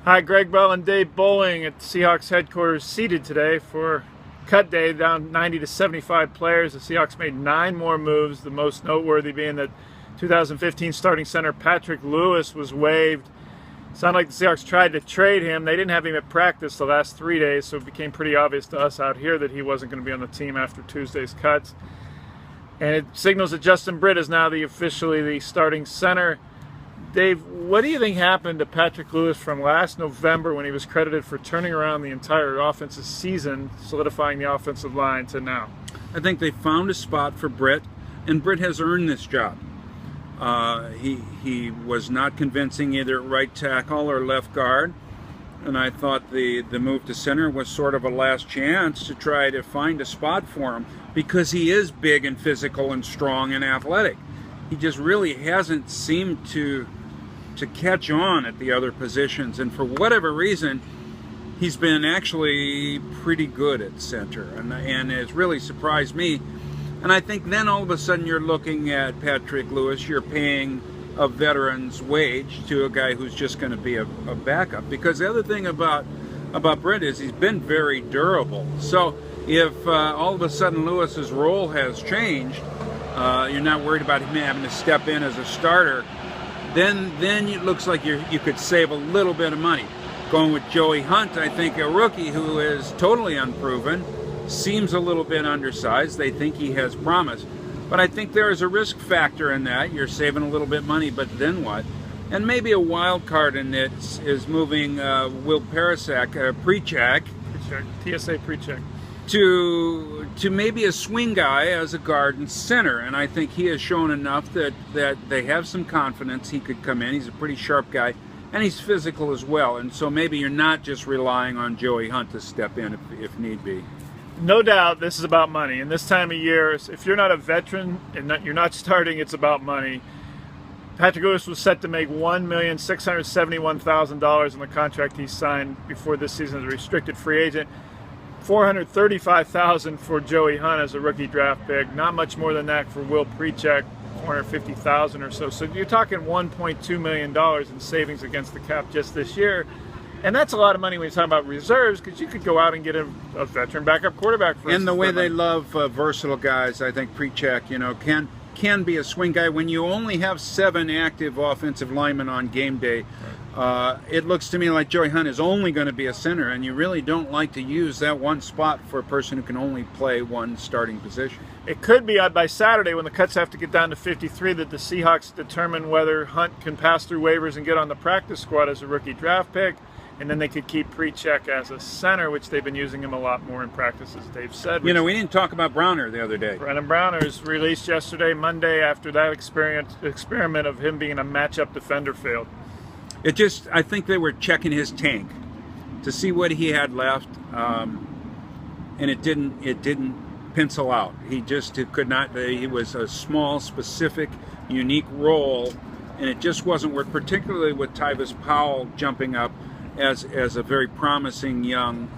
Hi, Greg Bell and Dave Boling at Seahawks headquarters, seated today for cut day, down 90 to 75 players. The Seahawks made 9 more moves, the most noteworthy being that 2015 starting center Patrick Lewis was waived. Sounded like the Seahawks tried to trade him. They didn't have him at practice the last 3 days, so it became pretty obvious to us out here that he wasn't going to be on the team after Tuesday's cuts. And it signals that Justin Britt is now officially the starting center. Dave, what do you think happened to Patrick Lewis from last November when he was credited for turning around the entire offensive season, solidifying the offensive line, to now? I think they found a spot for Britt, and Britt has earned this job. He was not convincing either at right tackle or left guard, and I thought the move to center was sort of a last chance to try to find a spot for him, because he is big and physical and strong and athletic. He just really hasn't seemed to catch on at the other positions, and for whatever reason he's been actually pretty good at center, and it's really surprised me. And I think then all of a sudden you're looking at Patrick Lewis, you're paying a veteran's wage to a guy who's just going to be a backup, because the other thing about Britt is he's been very durable. So if all of a sudden Lewis's role has changed, you're not worried about him having to step in as a starter, then it looks like you could save a little bit of money. Going with Joey Hunt, I think a rookie who is totally unproven, seems a little bit undersized. They think he has promise. But I think there is a risk factor in that. You're saving a little bit of money, but then what? And maybe a wild card in this is moving Will Precheck, TSA Precheck, to maybe a swing guy as a guard and center, and I think he has shown enough that they have some confidence he could come in. He's a pretty sharp guy, and he's physical as well, and so maybe you're not just relying on Joey Hunt to step in if need be. No doubt this is about money, and this time of year, if you're not a veteran and you're not starting, it's about money. Patrick Lewis was set to make $1,671,000 in the contract he signed before this season as a restricted free agent. $435,000 for Joey Hunt as a rookie draft pick. Not much more than that for Will Precheck, $450,000 or so. So you're talking $1.2 million in savings against the cap just this year. And that's a lot of money when you're talking about reserves, because you could go out and get a veteran backup quarterback for And the way they love versatile guys, I think Precheck, can be a swing guy. When you only have 7 active offensive linemen on game day, it looks to me like Joey Hunt is only going to be a center, and you really don't like to use that one spot for a person who can only play one starting position. It could be by Saturday, when the cuts have to get down to 53, that the Seahawks determine whether Hunt can pass through waivers and get on the practice squad as a rookie draft pick, and then they could keep Precheck as a center, which they've been using him a lot more in practice, as Dave said. We didn't talk about Browner the other day. Brandon Browner was released yesterday, Monday, after that experiment of him being a matchup defender failed. I think they were checking his tank to see what he had left, and it didn't pencil out. He just could not. He was a small, specific, unique role, and it just wasn't work. Particularly with Tyvis Powell jumping up as a very promising young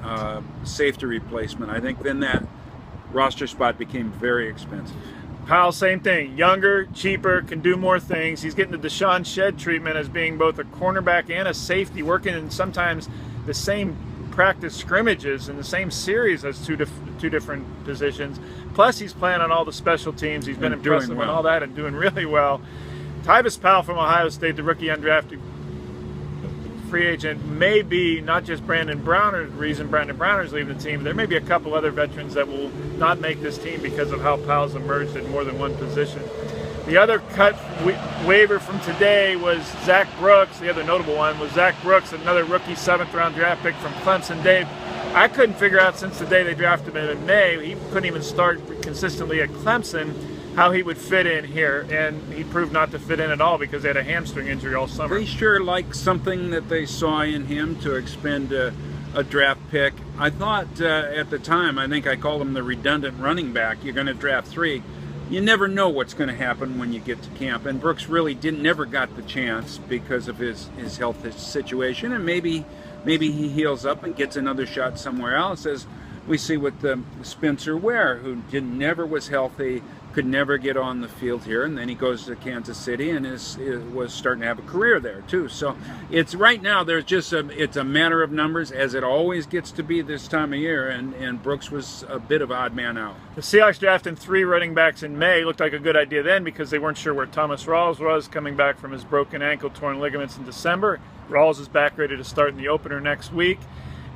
safety replacement. I think then that roster spot became very expensive. Powell, same thing. Younger, cheaper, can do more things. He's getting the Deshaun Shedd treatment as being both a cornerback and a safety, working in sometimes the same practice scrimmages in the same series as two different positions. Plus, he's playing on all the special teams. He's been impressive and all that and doing really well. Tyvis Powell from Ohio State, the rookie undrafted free agent, may be not just Brandon Browner's reason Brandon Browner's leaving the team, but there may be a couple other veterans that will not make this team because of how Powell's emerged in more than one position. The other cut waiver from today was Zach Brooks. The other notable one was Zach Brooks, another rookie 7th-round draft pick from Clemson. Dave, I couldn't figure out since the day they drafted him in May, he couldn't even start consistently at Clemson, how he would fit in here, and he proved not to fit in at all because he had a hamstring injury all summer. They sure like something that they saw in him to expend a draft pick. I thought at the time, I think I called him the redundant running back. You're going to draft 3. You never know what's going to happen when you get to camp, and Brooks really never got the chance because of his health situation, and maybe he heals up and gets another shot somewhere else, as we see with Spencer Ware, who never was healthy, could never get on the field here, and then he goes to Kansas City and was starting to have a career there too. So it's right now there's just it's a matter of numbers, as it always gets to be this time of year, and Brooks was a bit of odd man out. The Seahawks drafting 3 running backs in May looked like a good idea then because they weren't sure where Thomas Rawls was coming back from his broken ankle, torn ligaments in December. Rawls is back ready to start in the opener next week.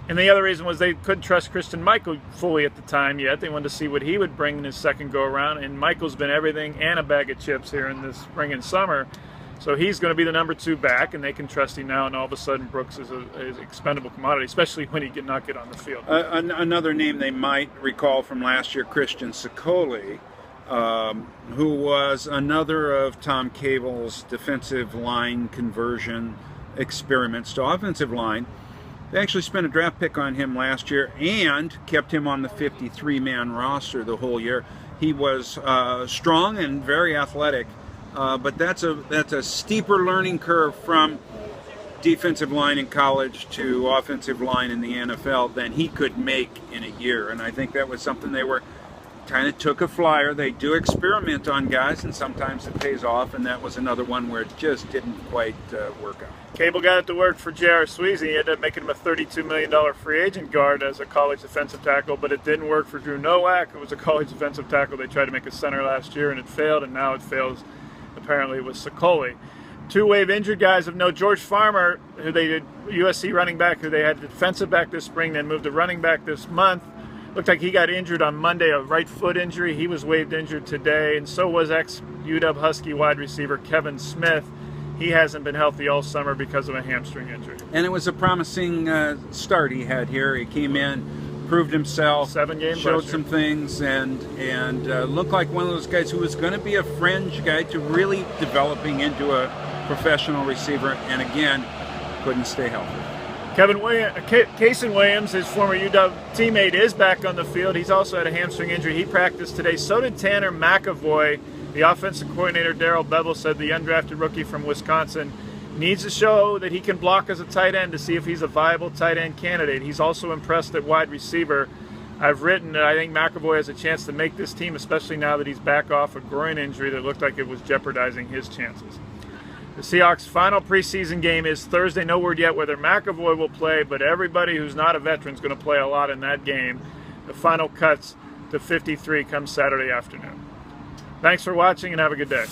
And the other reason was they couldn't trust Christian Michael fully at the time yet. They wanted to see what he would bring in his second go-around. And Michael's been everything and a bag of chips here in this spring and summer. So he's going to be the number 2 back, and they can trust him now. And all of a sudden, Brooks is an expendable commodity, especially when he not get on the field. Another name they might recall from last year, Christian Sicoli, who was another of Tom Cable's defensive line conversion experiments to offensive line. They actually spent a draft pick on him last year and kept him on the 53-man roster the whole year. He was strong and very athletic, but that's a steeper learning curve from defensive line in college to offensive line in the NFL than he could make in a year. And I think that was something they were kind of took a flyer. They do experiment on guys, and sometimes it pays off, and that was another one where it just didn't quite work out. Cable got it to work for J.R. Sweezy. He ended up making him a $32 million free agent guard as a college defensive tackle, but it didn't work for Drew Nowak. It was a college defensive tackle they tried to make a center last year, and it failed, and now it fails apparently with Sicoli. 2 wave injured guys of note: George Farmer, who they did USC running back, who they had defensive back this spring, then moved to running back this month. Looked like he got injured on Monday, a right foot injury. He was waived injured today, and so was ex-UW Husky wide receiver Kevin Smith. He hasn't been healthy all summer because of a hamstring injury. And it was a promising start he had here. He came in, proved himself, 7-game showed some things, and looked like one of those guys who was going to be a fringe guy to really developing into a professional receiver, and again, couldn't stay healthy. Kason Williams, his former UW teammate, is back on the field. He's also had a hamstring injury. He practiced today. So did Tanner McAvoy. The offensive coordinator, Darrell Bevel, said the undrafted rookie from Wisconsin needs to show that he can block as a tight end to see if he's a viable tight end candidate. He's also impressed at wide receiver. I've written that I think McAvoy has a chance to make this team, especially now that he's back off a groin injury that looked like it was jeopardizing his chances. The Seahawks' final preseason game is Thursday. No word yet whether McAvoy will play, but everybody who's not a veteran is going to play a lot in that game. The final cuts to 53 come Saturday afternoon. Thanks for watching, and have a good day.